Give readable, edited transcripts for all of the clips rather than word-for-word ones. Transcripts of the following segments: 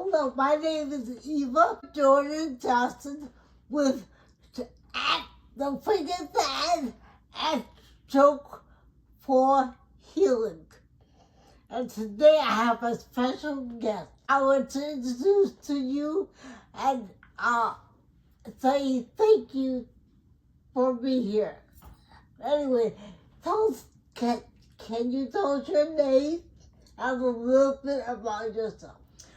Hello, my name is Eva Jordan Johnson with at the Finger and Stroke for Healing. And today I have a special guest. I want to introduce to you and say thank you for being here. Anyway, tell us, can you tell us your name and a little bit about yourself?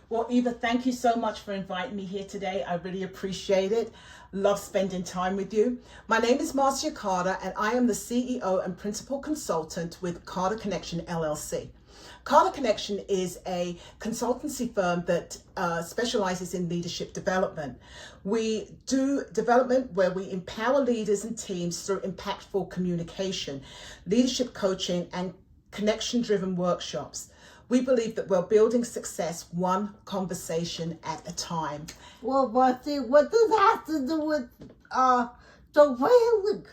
Well, Eva, thank you so much for inviting me here today. I really appreciate it. Love spending time with you. My name is Marcia Carter, and I am the CEO and principal consultant with Carter Connection, LLC. Carter Connection is a consultancy firm that specializes in leadership development. We do development where we empower leaders and teams through impactful communication, leadership coaching, and connection-driven workshops. We believe that we're building success one conversation at a time. Well, Marcy, what does that have to do with the healing?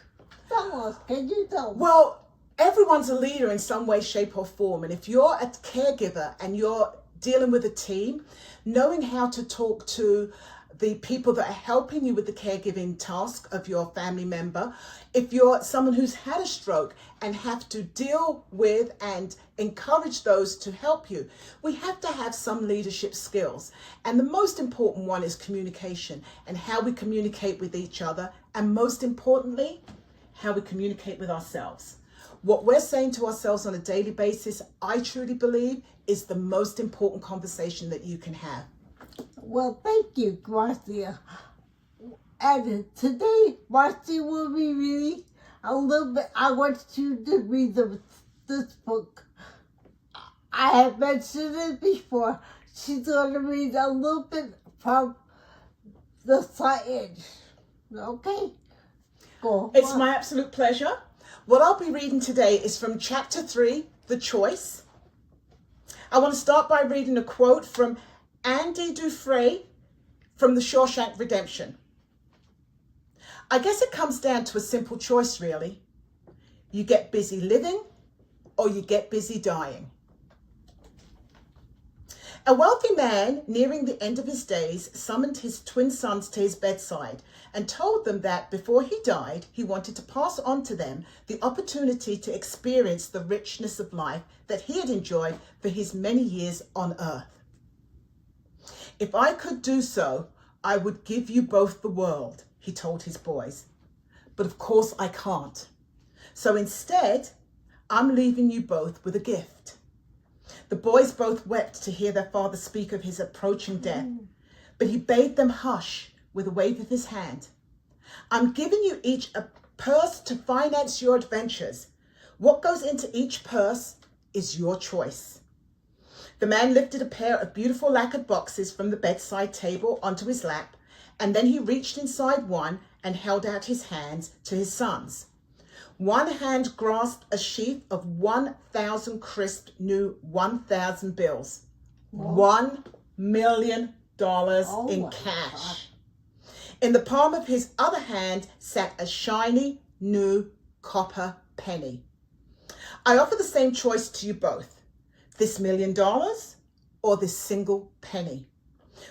Tell us, can you tell me? Well, everyone's a leader in some way, shape, or form. And if you're a caregiver and you're dealing with a team, knowing how to talk to the people that are helping you with the caregiving task of your family member, if you're someone who's had a stroke and have to deal with and encourage those to help you, we have to have some leadership skills. And the most important one is communication and how we communicate with each other. And most importantly, how we communicate with ourselves. What we're saying to ourselves on a daily basis, I truly believe, is the most important conversation that you can have. Well, thank you, Marcia. And today, Marcia will be reading a little bit. I want you to read this book. I have mentioned it before. She's going to read a little bit from the science. Okay? Go. It's my absolute pleasure. What I'll be reading today is from chapter 3, The Choice. I want to start by reading a quote from Andy Dufresne from The Shawshank Redemption. I guess it comes down to a simple choice, really. You get busy living or you get busy dying. A wealthy man nearing the end of his days summoned his twin sons to his bedside and told them that before he died, he wanted to pass on to them the opportunity to experience the richness of life that he had enjoyed for his many years on earth. If I could do so, I would give you both the world, he told his boys. But of course I can't. So instead, I'm leaving you both with a gift. The boys both wept to hear their father speak of his approaching death, but he bade them hush with a wave of his hand. I'm giving you each a purse to finance your adventures. What goes into each purse is your choice. The man lifted a pair of beautiful lacquered boxes from the bedside table onto his lap, and then he reached inside one and held out his hands to his sons. One hand grasped a sheaf of 1,000 crisp new 1,000 bills. $1 million in cash. God. In the palm of his other hand sat a shiny new copper penny. I offer the same choice to you both. This $1 million or this single penny.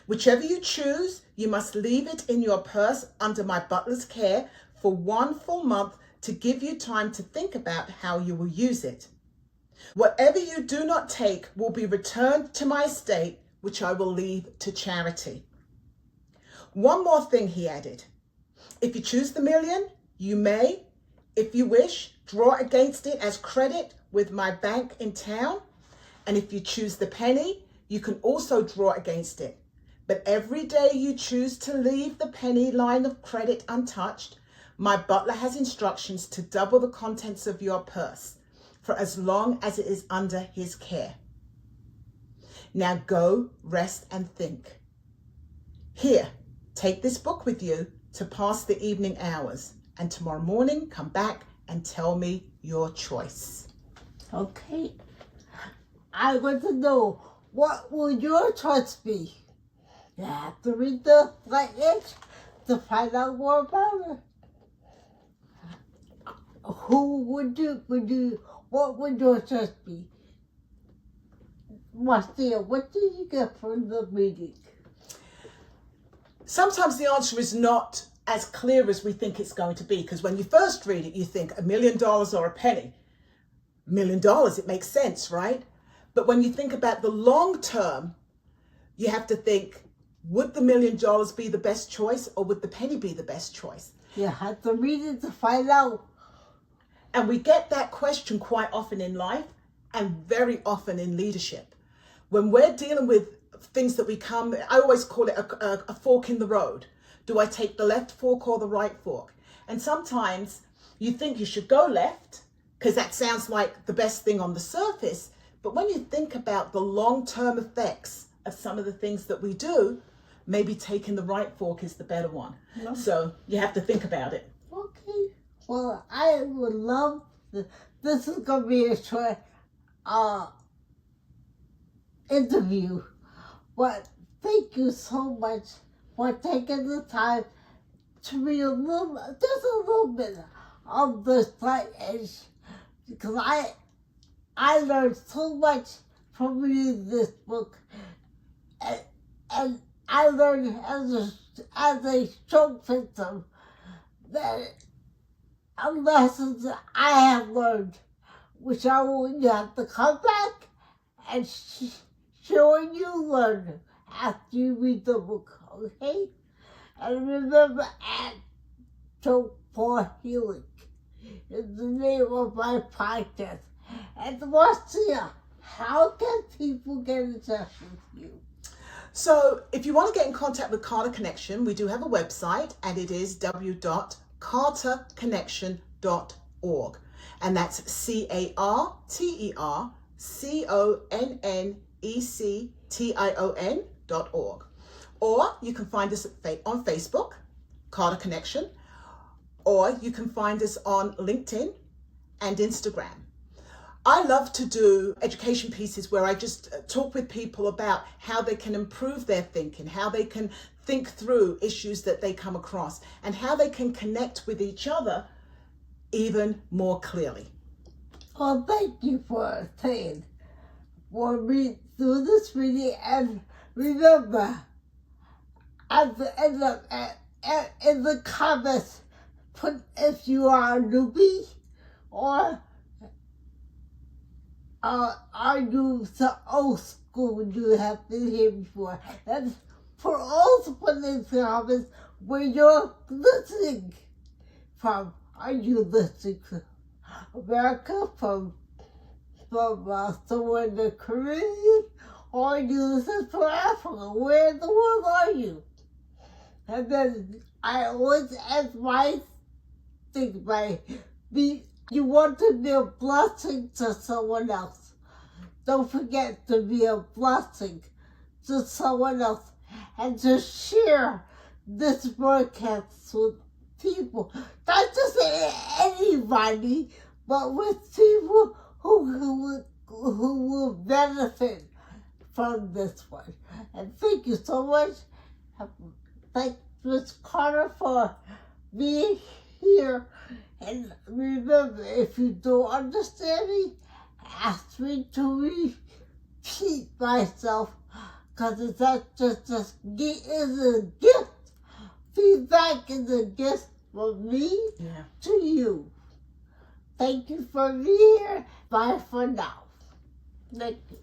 Whichever you choose, you must leave it in your purse under my butler's care for 1 full month to give you time to think about how you will use it. Whatever you do not take will be returned to my estate, which I will leave to charity. One more thing, he added. If you choose the $1 million, you may, if you wish, draw against it as credit with my bank in town. And if you choose the penny, you can also draw against it. But every day you choose to leave the penny line of credit untouched, my butler has instructions to double the contents of your purse for as long as it is under his care. Now go, rest, and think. Here, take this book with you to pass the evening hours. And tomorrow morning, come back and tell me your choice. Okay. I want to know, what will your choice be? You have to read the science to find out more about it. What would your choice be? Marcia, what did you get from the meeting? Sometimes the answer is not as clear as we think it's going to be, because when you first read it, you think $1 million or a penny. $1 million, it makes sense, right? But when you think about the long term, you have to think, would the $1 million be the best choice, or would the penny be the best choice? You have to read it to find out. And we get that question quite often in life and very often in leadership. When we're dealing with things that I always call it a fork in the road. Do I take the left fork or the right fork? And sometimes you think you should go left because that sounds like the best thing on the surface. But when you think about the long-term effects of some of the things that we do, maybe taking the right fork is the better one. No. So you have to think about it. Okay. Well, I would love this is going to be a short interview. But thank you so much for taking the time to read just a little bit of the Slight Edge, because I learned so much from reading this book, and I learned as a stroke victim that lessons that I have learned, which I want you have to come back and showing you learn after you read the book, okay? And remember, Stroke for Healing is the name of my podcast. And Marcia, how can people get in touch with you? So if you want to get in contact with Carter Connection, we do have a website, and it is www.carterconnection.org. And that's CarterConnection.org. Or you can find us on Facebook, Carter Connection, or you can find us on LinkedIn and Instagram. I love to do education pieces where I just talk with people about how they can improve their thinking, how they can think through issues that they come across, and how they can connect with each other even more clearly. Well, thank you for saying for me through this reading, and remember, at the end of in the comments, put if you are a newbie or are you the old school you have been here before. And for also put in the comments where you're listening from. Are you listening from America, from somewhere in the Caribbean, or are you listening from Africa? Where in the world are you? And then I always ask my thing by you want to be a blessing to someone else. Don't forget to be a blessing to someone else and to share this broadcast with people. Not just anybody, but with people who will benefit from this one. And thank you so much. Thank Ms. Carter for being here. And remember, if you don't understand me, ask me to repeat myself, because it's not just a gift. Feedback is a gift from me to you. Thank you for being here. Bye for now. Thank you.